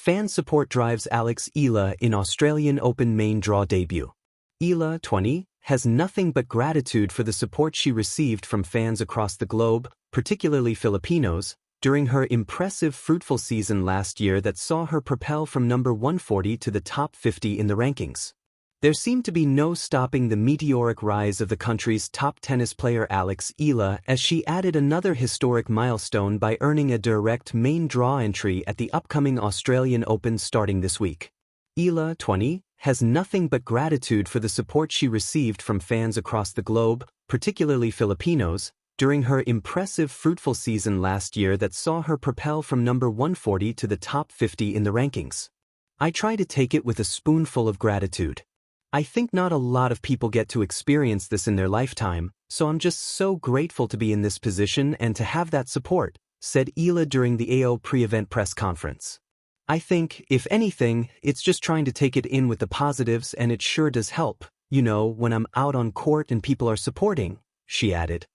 Fan support drives Alex Eala in Australian Open main draw debut. Eala, 20, has nothing but gratitude for the support she received from fans across the globe, particularly Filipinos, during her impressive fruitful season last year that saw her propel from number 140 to the top 50 in the rankings. There seemed to be no stopping the meteoric rise of the country's top tennis player Alex Eala as she added another historic milestone by earning a direct main draw entry at the upcoming Australian Open starting this week. Eala, 20, has nothing but gratitude for the support she received from fans across the globe, particularly Filipinos, during her impressive fruitful season last year that saw her propel from number 140 to the top 50 in the rankings. I try to take it with a spoonful of gratitude. I think not a lot of people get to experience this in their lifetime, so I'm just so grateful to be in this position and to have that support, said Eala during the AO pre-event press conference. I think, if anything, it's just trying to take it in with the positives, and it sure does help, when I'm out on court and people are supporting, she added.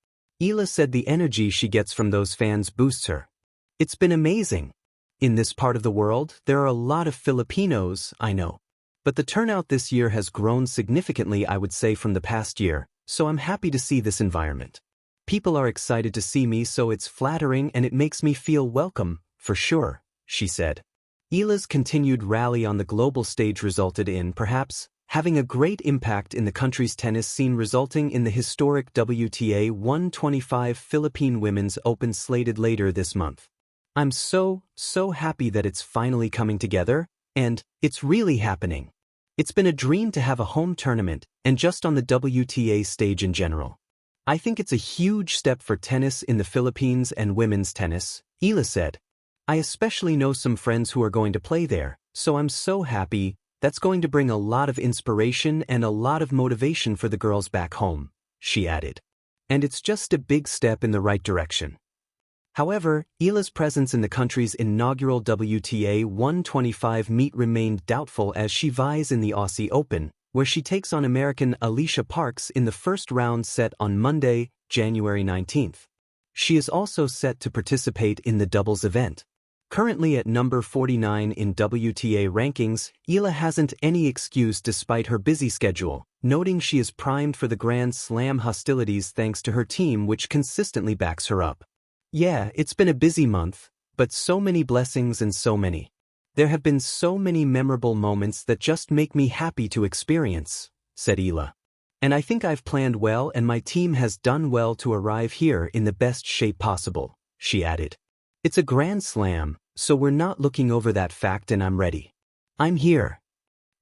Eala said the energy she gets from those fans boosts her. It's been amazing. In this part of the world, there are a lot of Filipinos, I know. But the turnout this year has grown significantly, I would say, from the past year, so I'm happy to see this environment. People are excited to see me, so it's flattering and it makes me feel welcome, for sure, she said. Eala's continued rally on the global stage resulted in, perhaps, having a great impact in the country's tennis scene, resulting in the historic WTA 125 Philippine Women's Open slated later this month. I'm so happy that it's finally coming together, and it's really happening. It's been a dream to have a home tournament, and just on the WTA stage in general. I think it's a huge step for tennis in the Philippines and women's tennis, Eala said. I especially know some friends who are going to play there, so I'm so happy. That's going to bring a lot of inspiration and a lot of motivation for the girls back home, she added. And it's just a big step in the right direction. However, Eala's presence in the country's inaugural WTA 125 meet remained doubtful as she vies in the Aussie Open, where she takes on American Alicia Parks in the first round set on Monday, January 19th. She is also set to participate in the doubles event. Currently at number 49 in WTA rankings, Eala hasn't any excuse despite her busy schedule, noting she is primed for the Grand Slam hostilities thanks to her team, which consistently backs her up. Yeah, it's been a busy month, but so many blessings and so many. There have been so many memorable moments that just make me happy to experience, said Eala. And I think I've planned well and my team has done well to arrive here in the best shape possible, she added. It's a Grand Slam, so we're not looking over that fact, and I'm ready. I'm here.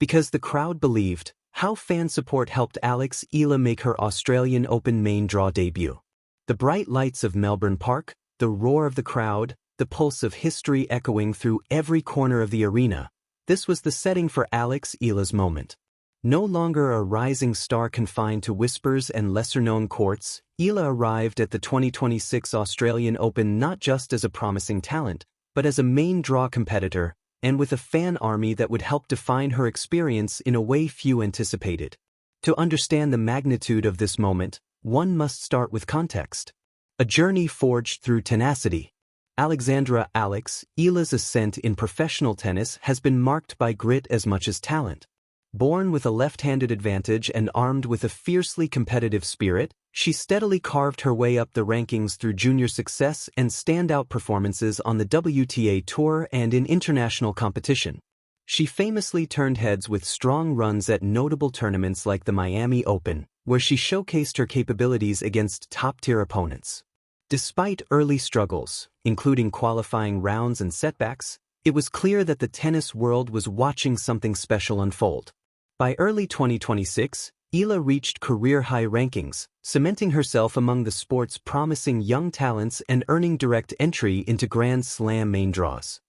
Because the crowd believed, how fan support helped Alex Eala make her Australian Open main draw debut. The bright lights of Melbourne Park, the roar of the crowd, the pulse of history echoing through every corner of the arena. This was the setting for Alex Eala's moment. No longer a rising star confined to whispers and lesser-known courts, Eala arrived at the 2026 Australian Open not just as a promising talent, but as a main draw competitor, and with a fan army that would help define her experience in a way few anticipated. To understand the magnitude of this moment, one must start with context. A journey forged through tenacity. Alexandra Alex Eala's ascent in professional tennis has been marked by grit as much as talent. Born with a left-handed advantage and armed with a fiercely competitive spirit, she steadily carved her way up the rankings through junior success and standout performances on the WTA Tour and in international competition. She famously turned heads with strong runs at notable tournaments like the Miami Open, where she showcased her capabilities against top-tier opponents. Despite early struggles, including qualifying rounds and setbacks, it was clear that the tennis world was watching something special unfold. By early 2026, Eala reached career-high rankings, cementing herself among the sport's promising young talents and earning direct entry into Grand Slam main draws.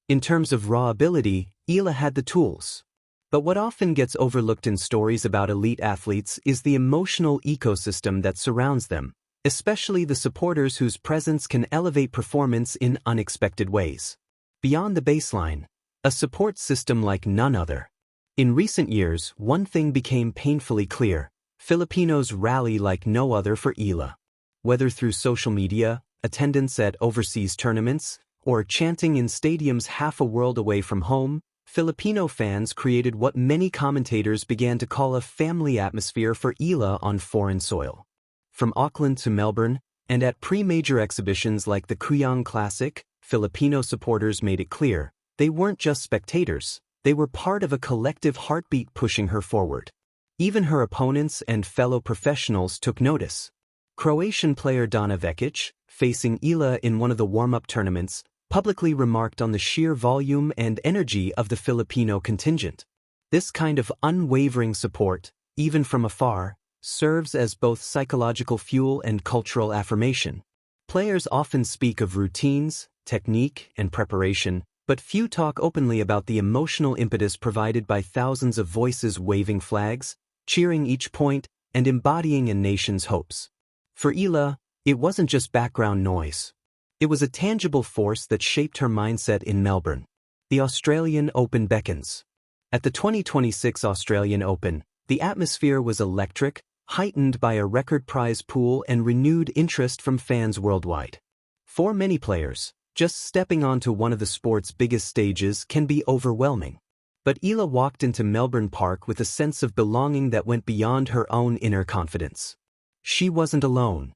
In terms of raw ability, Eala had the tools. But what often gets overlooked in stories about elite athletes is the emotional ecosystem that surrounds them, especially the supporters whose presence can elevate performance in unexpected ways. Beyond the baseline, a support system like none other. In recent years, one thing became painfully clear: Filipinos rally like no other for Eala. Whether through social media, attendance at overseas tournaments, or chanting in stadiums half a world away from home, Filipino fans created what many commentators began to call a family atmosphere for Eala on foreign soil. From Auckland to Melbourne, and at pre-major exhibitions like the Kuyang Classic, Filipino supporters made it clear they weren't just spectators, they were part of a collective heartbeat pushing her forward. Even her opponents and fellow professionals took notice. Croatian player Dana Vekic, facing Eala in one of the warm-up tournaments, publicly remarked on the sheer volume and energy of the Filipino contingent. This kind of unwavering support, even from afar, serves as both psychological fuel and cultural affirmation. Players often speak of routines, technique, and preparation, but few talk openly about the emotional impetus provided by thousands of voices waving flags, cheering each point, and embodying a nation's hopes. For Eala, it wasn't just background noise. It was a tangible force that shaped her mindset in Melbourne. The Australian Open beckons. At the 2026 Australian Open, the atmosphere was electric, heightened by a record prize pool and renewed interest from fans worldwide. For many players, just stepping onto one of the sport's biggest stages can be overwhelming. But Eala walked into Melbourne Park with a sense of belonging that went beyond her own inner confidence. She wasn't alone.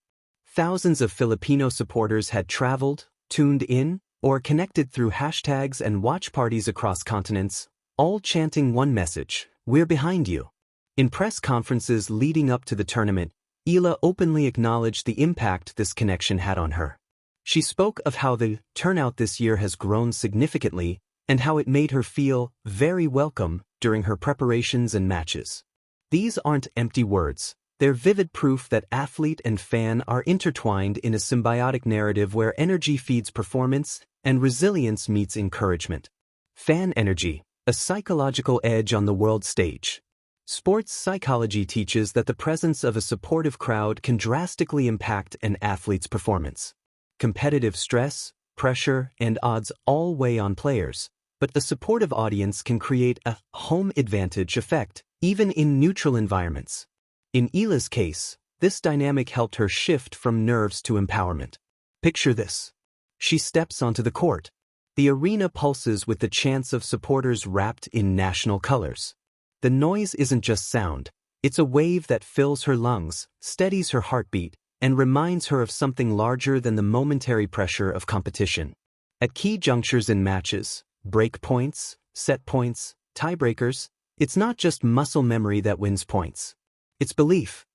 Thousands of Filipino supporters had traveled, tuned in, or connected through hashtags and watch parties across continents, all chanting one message: "We're behind you." In press conferences leading up to the tournament, Eala openly acknowledged the impact this connection had on her. She spoke of how the turnout this year has grown significantly and how it made her feel very welcome during her preparations and matches. These aren't empty words. They're vivid proof that athlete and fan are intertwined in a symbiotic narrative where energy feeds performance and resilience meets encouragement. Fan energy, a psychological edge on the world stage. Sports psychology teaches that the presence of a supportive crowd can drastically impact an athlete's performance. Competitive stress, pressure, and odds all weigh on players, but the supportive audience can create a home advantage effect, even in neutral environments. In Eala's case, this dynamic helped her shift from nerves to empowerment. Picture this. She steps onto the court. The arena pulses with the chants of supporters wrapped in national colors. The noise isn't just sound, it's a wave that fills her lungs, steadies her heartbeat, and reminds her of something larger than the momentary pressure of competition. At key junctures in matches, break points, set points, tiebreakers, it's not just muscle memory that wins points. It's belief.